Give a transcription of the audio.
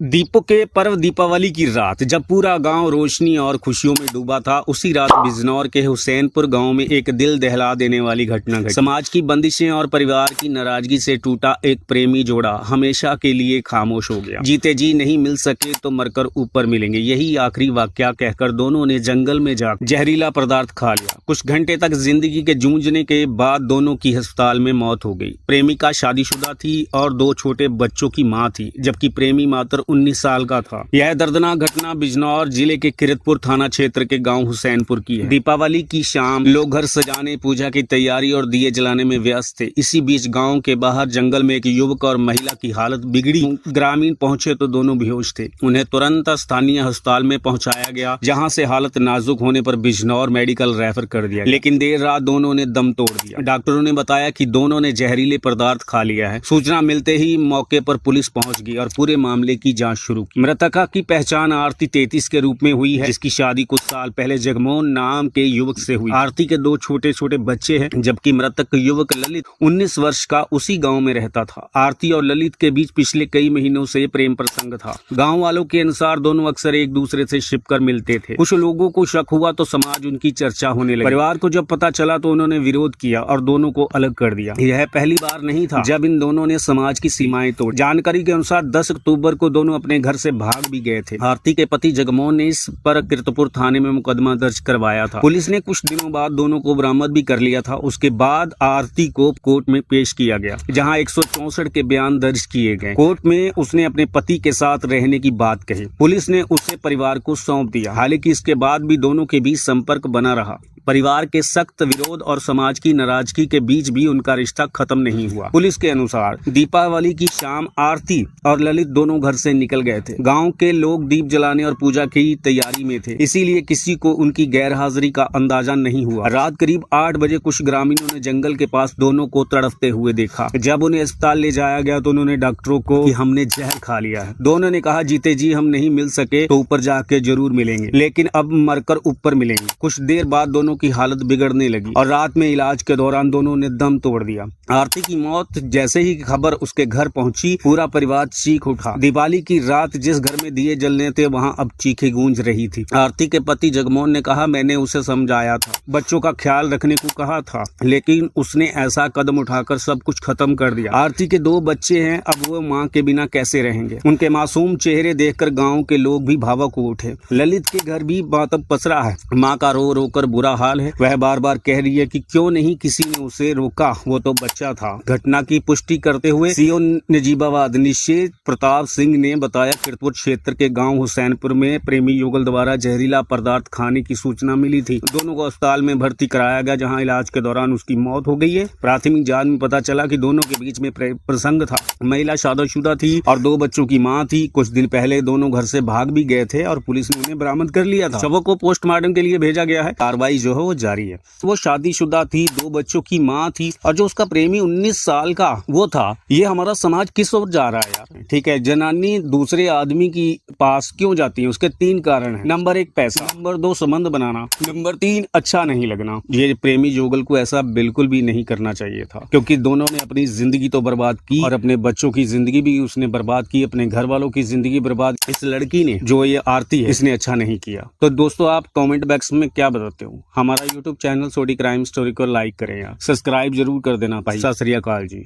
दीपों के पर्व दीपावली की रात जब पूरा गांव रोशनी और खुशियों में डूबा था, उसी रात बिजनौर के हुसैनपुर गांव में एक दिल दहला देने वाली घटना घटी। समाज की बंदिशें और परिवार की नाराजगी से टूटा एक प्रेमी जोड़ा हमेशा के लिए खामोश हो गया। जीते जी नहीं मिल सके तो मरकर ऊपर मिलेंगे, यही आखिरी वाक्या कहकर दोनों ने जंगल में जाकर जहरीला पदार्थ खा लिया। कुछ घंटे तक जिंदगी के जूझने के बाद दोनों की अस्पताल में मौत हो गई। प्रेमिका शादीशुदा थी और 2 छोटे बच्चों की माँ थी, जबकि प्रेमी मात्र 19 साल का था। यह दर्दनाक घटना बिजनौर जिले के किरतपुर थाना क्षेत्र के गांव हुसैनपुर की है। दीपावली की शाम लोग घर सजाने, पूजा की तैयारी और दिए जलाने में व्यस्त थे। इसी बीच गांव के बाहर जंगल में एक युवक और महिला की हालत बिगड़ी। ग्रामीण पहुंचे तो दोनों बेहोश थे। उन्हें तुरंत स्थानीय अस्पताल में पहुंचाया गया, जहां से हालत नाजुक होने पर बिजनौर मेडिकल रेफर कर दिया, लेकिन देर रात दोनों ने दम तोड़ दिया। डॉक्टरों ने बताया कि दोनों ने जहरीले पदार्थ खा लिया है। सूचना मिलते ही मौके पर पुलिस पहुंच गई और पूरे मामले की जांच शुरू की। मृतका की पहचान आरती 33 के रूप में हुई है, जिसकी शादी कुछ साल पहले जगमोहन नाम के युवक से हुई। आरती के 2 छोटे छोटे बच्चे हैं, जबकि मृतक युवक ललित 19 वर्ष का उसी गांव में रहता था। आरती और ललित के बीच पिछले कई महीनों से प्रेम प्रसंग था। गांव वालों के अनुसार दोनों अक्सर एक दूसरे से छिपकर मिलते थे। कुछ लोगों को शक हुआ तो समाज उनकी चर्चा होने लगी। परिवार को जब पता चला तो उन्होंने विरोध किया और दोनों को अलग कर दिया। यह पहली बार नहीं था जब इन दोनों ने समाज की सीमाएं तोड़ी। जानकारी के अनुसार 10 अक्टूबर को दोनों अपने घर से भाग भी गए थे। आरती के पति जगमोहन ने इस पर किरतपुर थाने में मुकदमा दर्ज करवाया था। पुलिस ने कुछ दिनों बाद दोनों को बरामद भी कर लिया था। उसके बाद आरती को कोर्ट में पेश किया गया, जहां 164 के बयान दर्ज किए गए। कोर्ट में उसने अपने पति के साथ रहने की बात कही। पुलिस ने उसे परिवार को सौंप दिया। हालांकि इसके बाद भी दोनों के बीच संपर्क बना रहा। परिवार के सख्त विरोध और समाज की नाराजगी के बीच भी उनका रिश्ता खत्म नहीं हुआ। पुलिस के अनुसार दीपावली की शाम आरती और ललित दोनों घर से निकल गए थे। गांव के लोग दीप जलाने और पूजा की तैयारी में थे, इसीलिए किसी को उनकी गैरहाजिरी का अंदाजा नहीं हुआ। रात करीब 8 बजे कुछ ग्रामीणों ने जंगल के पास दोनों को तड़पते हुए देखा। जब उन्हें अस्पताल ले जाया गया तो उन्होंने डॉक्टरों को कि हमने जहर खा लिया है। दोनों ने कहा जीते जी हम नहीं मिल सके तो ऊपर जाके जरूर मिलेंगे, लेकिन अब मरकर ऊपर मिलेंगे। कुछ देर बाद दोनों की हालत बिगड़ने लगी और रात में इलाज के दौरान दोनों ने दम तोड़ दिया। आरती की मौत जैसे ही खबर उसके घर पहुंची, पूरा परिवार चीख उठा। दिवाली की रात जिस घर में दिए जलने थे वहां अब चीखें गूंज रही थी। आरती के पति जगमोहन ने कहा, मैंने उसे समझाया था, बच्चों का ख्याल रखने को कहा था, लेकिन उसने ऐसा कदम उठाकर सब कुछ खत्म कर दिया। आरती के 2 बच्चे हैं, अब वो माँ के बिना कैसे रहेंगे। उनके मासूम चेहरे देखकर गाँव के लोग भी भावुक हो उठे। ललित के घर भी मातम पसरा है। माँ का रो रो कर बुरा हाल है। वह बार बार कह रही है कि क्यों नहीं किसी ने उसे रोका, वो तो बच्चा था। घटना की पुष्टि करते हुए सीओ नजीबाबाद निषेध प्रताप सिंह ने बताया, किरतपुर क्षेत्र के गांव हुसैनपुर में प्रेमी युगल द्वारा जहरीला पदार्थ खाने की सूचना मिली थी। दोनों को अस्पताल में भर्ती कराया गया, जहां इलाज के दौरान उसकी मौत हो गई है। प्राथमिक जांच में पता चला कि दोनों के बीच में प्रसंग था। महिला शादीशुदा थी और 2 बच्चों की माँ थी। कुछ दिन पहले दोनों घर से भाग भी गए थे और पुलिस ने उन्हें बरामद कर लिया था। शवों को पोस्टमार्टम के लिए भेजा गया है। कार्रवाई जो है वो जारी है। वो शादीशुदा थी, 2 बच्चों की माँ थी और जो उसका प्रेमी 19 साल का वो था। ये हमारा समाज किस ओर जा रहा है यार। ठीक है, जनानी दूसरे आदमी की पास क्यों जाती है, उसके 3 कारण हैं। नंबर 1 पैसा, नंबर 2 संबंध बनाना, नंबर 3 अच्छा नहीं लगना। ये प्रेमी युगल को ऐसा बिल्कुल भी नहीं करना चाहिए था, क्योंकि दोनों ने अपनी जिंदगी तो बर्बाद की और अपने बच्चों की जिंदगी भी उसने बर्बाद की, अपने घर वालों की जिंदगी बर्बाद। इस लड़की ने जो ये आरती है, इसने अच्छा नहीं किया। तो दोस्तों आप कमेंट बॉक्स में क्या बताते हो। हमारा यूट्यूब चैनल सोडी क्राइम स्टोरी को लाइक करें यार, सब्सक्राइब जरूर कर देना भाई। सत श्री अकाल जी।